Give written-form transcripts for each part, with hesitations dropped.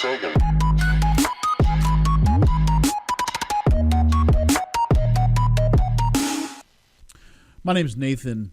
Sagan. My name is Nathan,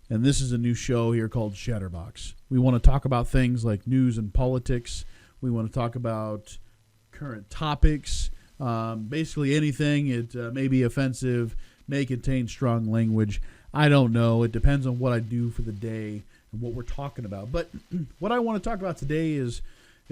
and this is a new show here called Shatterbox. We want to talk about things like news and politics. We want to talk about current topics, basically anything. It may be offensive, may contain strong language. I don't know. It depends on what I do for the day and what we're talking about. But what I want to talk about today is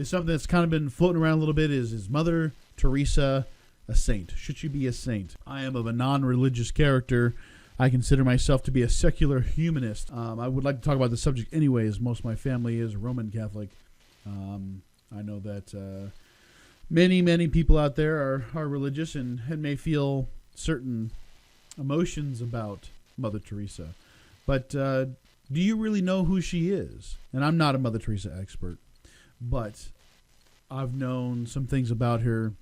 something that's kind of been floating around a little bit. Is Mother Teresa a saint? Should she be a saint? I am of a non-religious character. I consider myself to be a secular humanist. I would like to talk about the subject anyways. Most of my family is Roman Catholic. I know that many people out there are religious and may feel certain emotions about Mother Teresa. But do you really know who she is? And I'm not a Mother Teresa expert, but I've known some things about her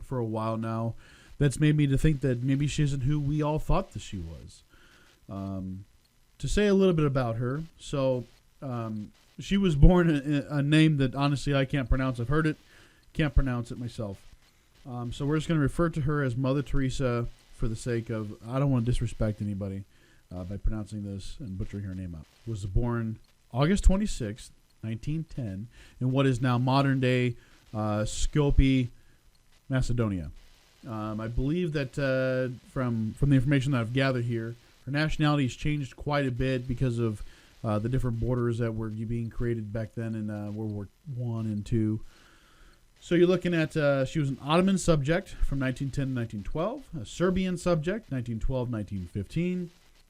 for a while now that's made me to think that maybe she isn't who we all thought that she was. To say a little bit about her, so she was born a name that honestly I can't pronounce. I've heard it, can't pronounce it myself. So we're just going to refer to her as Mother Teresa for the sake of, I don't want to disrespect anybody by pronouncing this and butchering her name up. Was born August 26th, 1910, in what is now modern-day Skopje, Macedonia. I believe that from the information that I've gathered here, her nationality has changed quite a bit because of the different borders that were being created back then in World War I and II. So you're looking at, she was an Ottoman subject from 1910 to 1912, a Serbian subject, 1912-1915,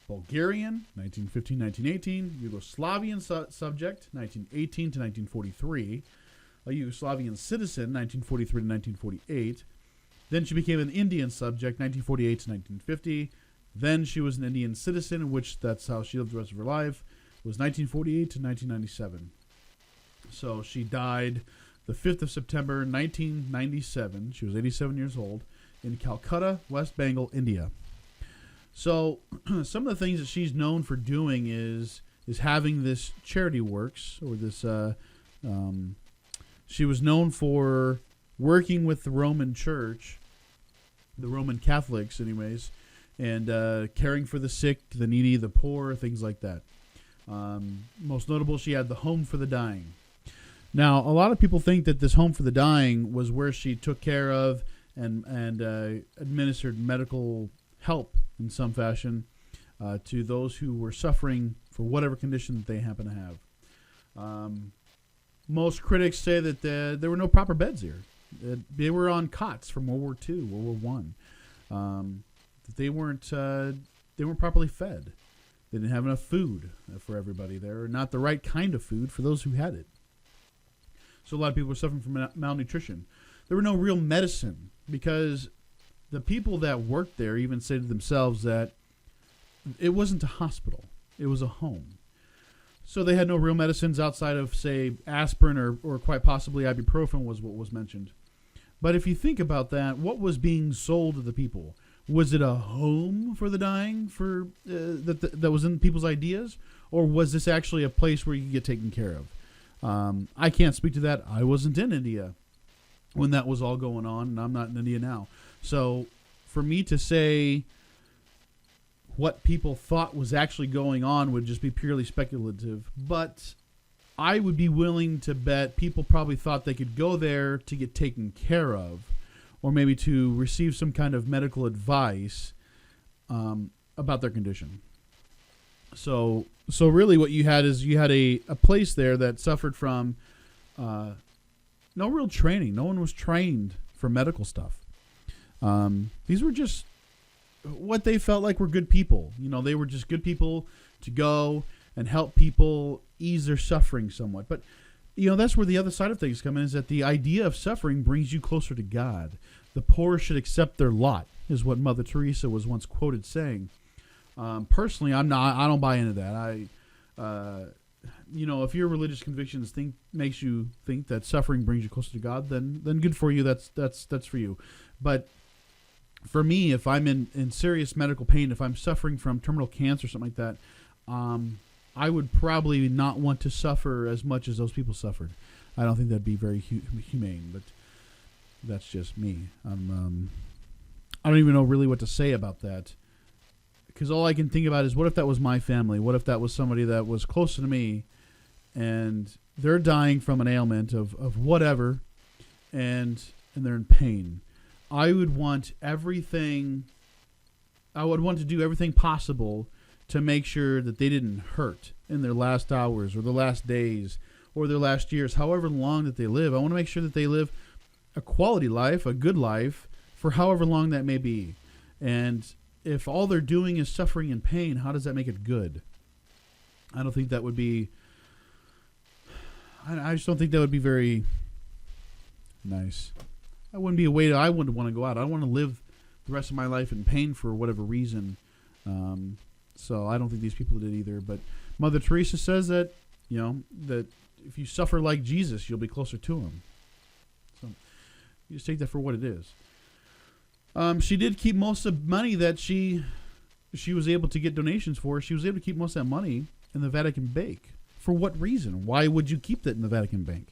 Bulgarian, 1915-1918, Yugoslavian subject, 1918 to 1943, a Yugoslavian citizen, 1943 to 1948. Then she became an Indian subject, 1948 to 1950. Then she was an Indian citizen, which that's how she lived the rest of her life. It was 1948 to 1997. So she died the 5th of September, 1997. She was 87 years old in Calcutta, West Bengal, India. So some of the things that she's known for doing is having this charity works, or this. She was known for working with the Roman Church, the Roman Catholics anyways, and caring for the sick, the needy, the poor, things like that. Most notable, she had the Home for the Dying. Now, a lot of people think that this Home for the Dying was where she took care of and administered medical help in some fashion to those who were suffering for whatever condition that they happen to have. Most critics say that there were no proper beds here. They were on cots from World War II, World War I. They weren't properly fed. They didn't have enough food for everybody there, or not the right kind of food for those who had it. So a lot of people were suffering from malnutrition. There were no real medicine because the people that worked there even say to themselves that it wasn't a hospital. It was a home. So they had no real medicines outside of, say, aspirin or quite possibly ibuprofen was what was mentioned. But if you think about that, what was being sold to the people? Was it a home for the dying that was in people's ideas? Or was this actually a place where you could get taken care of? I can't speak to that. I wasn't in India when that was all going on, and I'm not in India now. So for me to say what people thought was actually going on would just be purely speculative. But I would be willing to bet people probably thought they could go there to get taken care of, or maybe to receive some kind of medical advice about their condition. So really what you had is you had a place there that suffered from no real training. No one was trained for medical stuff. These were just what they felt like were good people. You know, they were just good people to go and help people ease their suffering somewhat. But, you know, that's where the other side of things come in, is that the idea of suffering brings you closer to God. The poor should accept their lot, is what Mother Teresa was once quoted saying. Personally, I don't buy into that. If your religious convictions makes you think that suffering brings you closer to God, then good for you. That's for you. But for me, if I'm in serious medical pain, if I'm suffering from terminal cancer or something like that, I would probably not want to suffer as much as those people suffered. I don't think that'd be very humane, but that's just me. I don't even know really what to say about that, because all I can think about is, what if that was my family? What if that was somebody that was closer to me, and they're dying from an ailment of whatever, and they're in pain? I would want everything. I would want to do everything possible to make sure that they didn't hurt in their last hours or their last days or their last years, however long that they live. I want to make sure that they live a quality life, a good life, for however long that may be. And if all they're doing is suffering and pain, how does that make it good? I don't think that would be... I just don't think that would be very nice. That wouldn't be a way I wouldn't want to go out. I don't want to live the rest of my life in pain for whatever reason. So I don't think these people did either. But Mother Teresa says that, that if you suffer like Jesus, you'll be closer to him. So you just take that for what it is. She did keep most of the money that she was able to get donations for. She was able to keep most of that money in the Vatican Bank. For what reason? Why would you keep that in the Vatican Bank?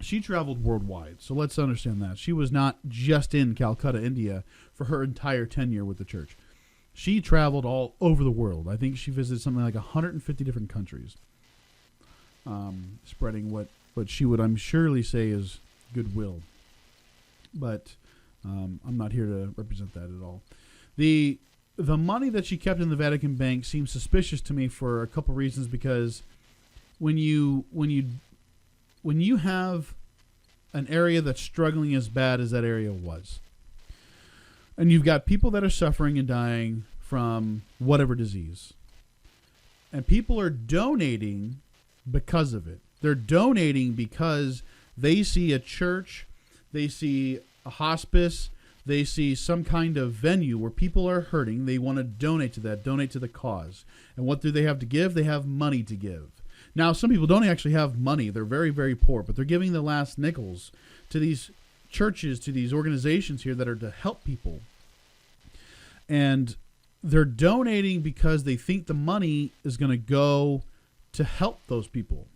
She traveled worldwide, so let's understand that. She was not just in Calcutta, India, for her entire tenure with the church. She traveled all over the world. I think she visited something like 150 different countries, spreading what she would, I'm surely say, is goodwill. But I'm not here to represent that at all. The money that she kept in the Vatican Bank seems suspicious to me for a couple reasons, because when you have an area that's struggling as bad as that area was, and you've got people that are suffering and dying from whatever disease, and people are donating because of it. They're donating because they see a church, they see a hospice, they see some kind of venue where people are hurting. They want to donate to that, donate to the cause. And what do they have to give? They have money to give. Now, some people don't actually have money. They're very, very poor, but they're giving the last nickels to these churches, to these organizations here that are to help people. And they're donating because they think the money is going to go to help those people.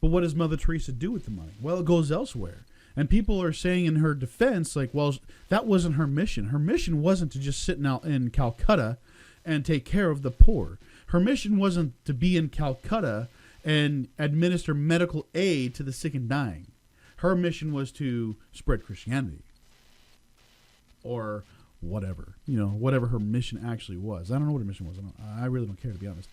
But what does Mother Teresa do with the money? Well, it goes elsewhere. And people are saying in her defense, like, well, that wasn't her mission. Her mission wasn't to just sit out in Calcutta and take care of the poor. Her mission wasn't to be in Calcutta and administer medical aid to the sick and dying. Her mission was to spread Christianity. Or whatever. Whatever her mission actually was. I don't know what her mission was. I really don't care, to be honest.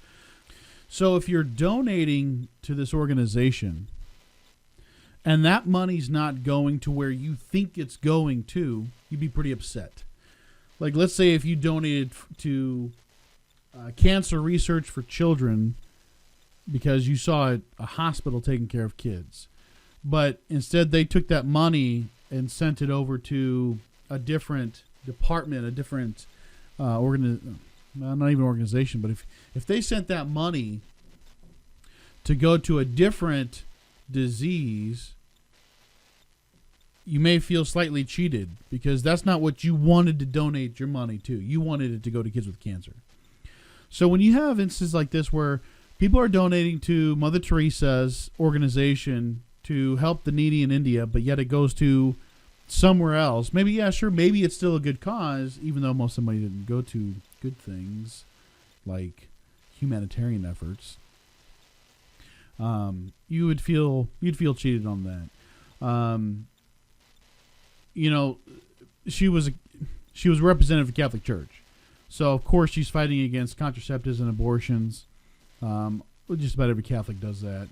So if you're donating to this organization and that money's not going to where you think it's going to, you'd be pretty upset. Like, let's say if you donated to cancer research for children because you saw a hospital taking care of kids, but instead they took that money and sent it over to a different department, a different not even organization, but if they sent that money to go to a different disease, you may feel slightly cheated, because that's not what you wanted to donate your money to. You wanted it to go to kids with cancer. So when you have instances like this where people are donating to Mother Teresa's organization to help the needy in India, but yet it goes to somewhere else, maybe it's still a good cause, even though most of the money didn't go to good things like humanitarian efforts. You'd feel cheated on that. She was a representative of the Catholic Church, so of course she's fighting against contraceptives and abortions. Just about every Catholic does that.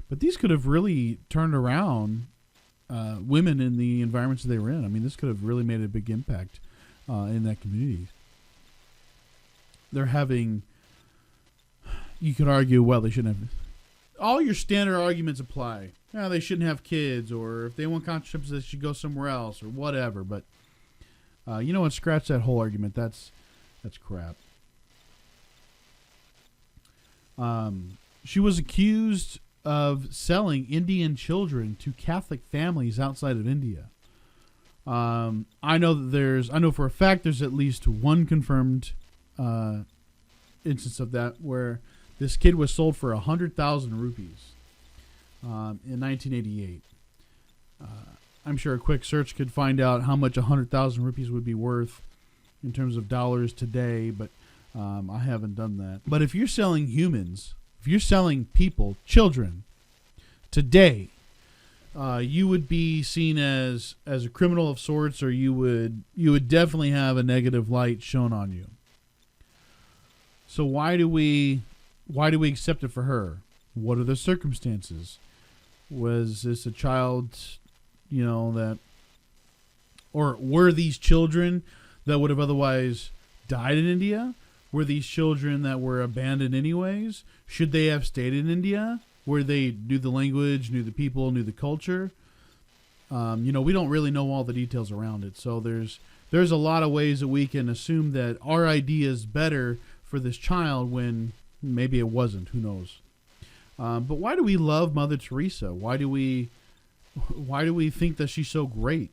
But these could have really turned around women in the environments that they were in. I mean, this could have really made a big impact in that community. They're having, you could argue, well, they shouldn't have. All your standard arguments apply. Yeah, they shouldn't have kids, or if they want contraceptives, they should go somewhere else, or whatever. But you know what? Scratch that whole argument. That's crap. She was accused of selling Indian children to Catholic families outside of India. I know for a fact there's at least one confirmed instance of that, where this kid was sold for 100,000 rupees in 1988. I'm sure a quick search could find out how much 100,000 rupees would be worth in terms of dollars today, but I haven't done that. But if you're selling humans, if you're selling people, children, today, you would be seen as a criminal of sorts, or you would definitely have a negative light shown on you. So why do we accept it for her? What are the circumstances? Was this a child, that, or were these children that would have otherwise died in India? Were these children that were abandoned anyways? Should they have stayed in India, where they knew the language, knew the people, knew the culture? We don't really know all the details around it. So there's a lot of ways that we can assume that our idea is better for this child when maybe it wasn't. Who knows? But why do we love Mother Teresa? Why do we think that she's so great?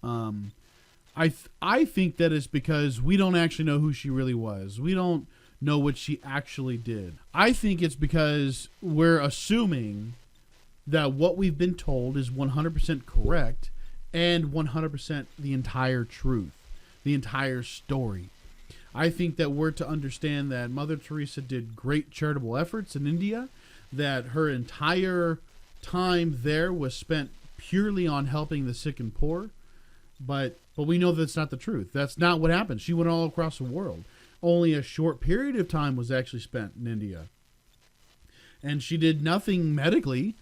I think that it's because we don't actually know who she really was. We don't know what she actually did. I think it's because we're assuming that what we've been told is 100% correct and 100% the entire truth, the entire story. I think that we're to understand that Mother Teresa did great charitable efforts in India, that her entire time there was spent purely on helping the sick and poor, but we know that's not the truth. That's not what happened. She went all across the world. Only a short period of time was actually spent in India. And she did nothing medically.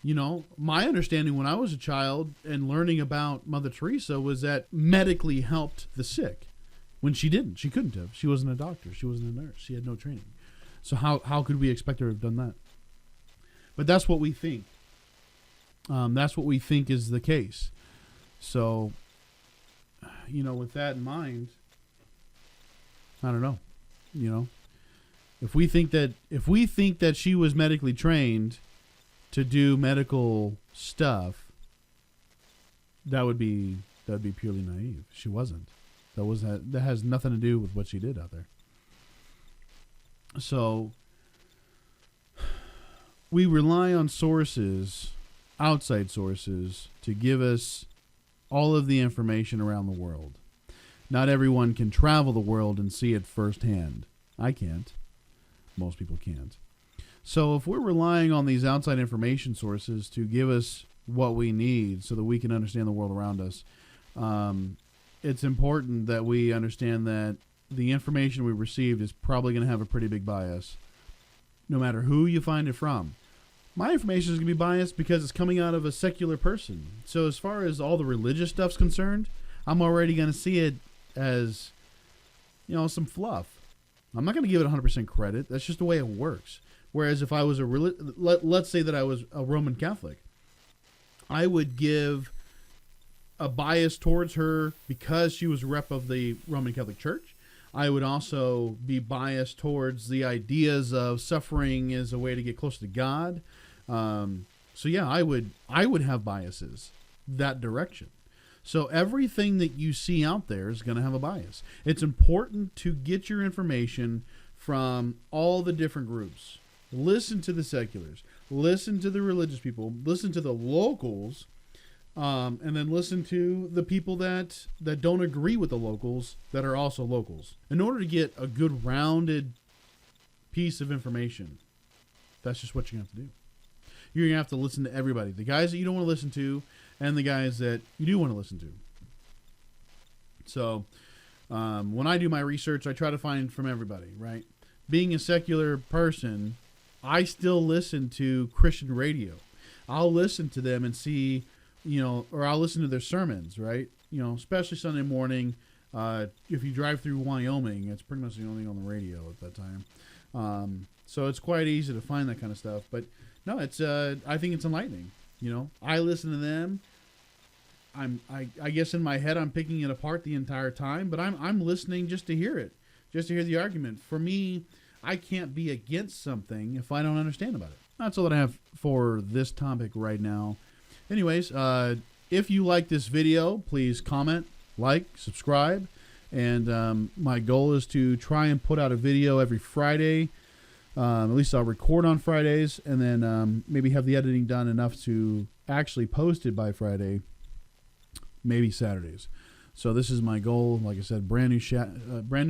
My understanding when I was a child and learning about Mother Teresa was that medically helped the sick. When she didn't. She couldn't have. She wasn't a doctor. She wasn't a nurse. She had no training. So how could we expect her to have done that? But that's what we think. That's what we think is the case. So, with that in mind, I don't know. If we think that she was medically trained to do medical stuff, that would be purely naive. She wasn't. That has nothing to do with what she did out there. So we rely on sources, outside sources, to give us all of the information around the world. Not everyone can travel the world and see it firsthand. I can't. Most people can't. So if we're relying on these outside information sources to give us what we need so that we can understand the world around us, it's important that we understand that the information we received is probably going to have a pretty big bias, no matter who you find it from. My information is going to be biased because it's coming out of a secular person. So as far as all the religious stuff's concerned, I'm already going to see it as, some fluff. I'm not going to give it 100% credit. That's just the way it works. Whereas if I was let's say that I was a Roman Catholic, I would give a bias towards her because she was a rep of the Roman Catholic Church. I would also be biased towards the ideas of suffering as a way to get closer to God. So yeah, I would have biases that direction. So everything that you see out there is going to have a bias. It's important to get your information from all the different groups. Listen to the seculars. Listen to the religious people. Listen to the locals. And then listen to the people that don't agree with the locals that are also locals. In order to get a good rounded piece of information, that's just what you have to do. You're going to have to listen to everybody. The guys that you don't want to listen to and the guys that you do want to listen to. So when I do my research, I try to find from everybody, right? Being a secular person, I still listen to Christian radio. I'll listen to them and see, or I'll listen to their sermons, right? Especially Sunday morning. If you drive through Wyoming, it's pretty much the only thing on the radio at that time. So it's quite easy to find that kind of stuff. But no, I think it's enlightening. I listen to them. I guess in my head I'm picking it apart the entire time, but I'm listening just to hear it, just to hear the argument. For me, I can't be against something if I don't understand about it. That's all that I have for this topic right now. Anyways, if you like this video, please comment, like, subscribe. And my goal is to try and put out a video every Friday. At least I'll record on Fridays, and then maybe have the editing done enough to actually post it by Friday, maybe Saturdays. So this is my goal. Like I said, brand new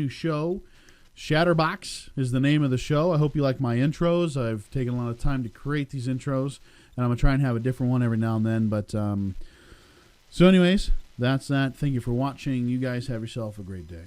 show. Shatterbox is the name of the show. I hope you like my intros. I've taken a lot of time to create these intros, and I'm going to try and have a different one every now and then. But so anyways, that's that. Thank you for watching. You guys have yourself a great day.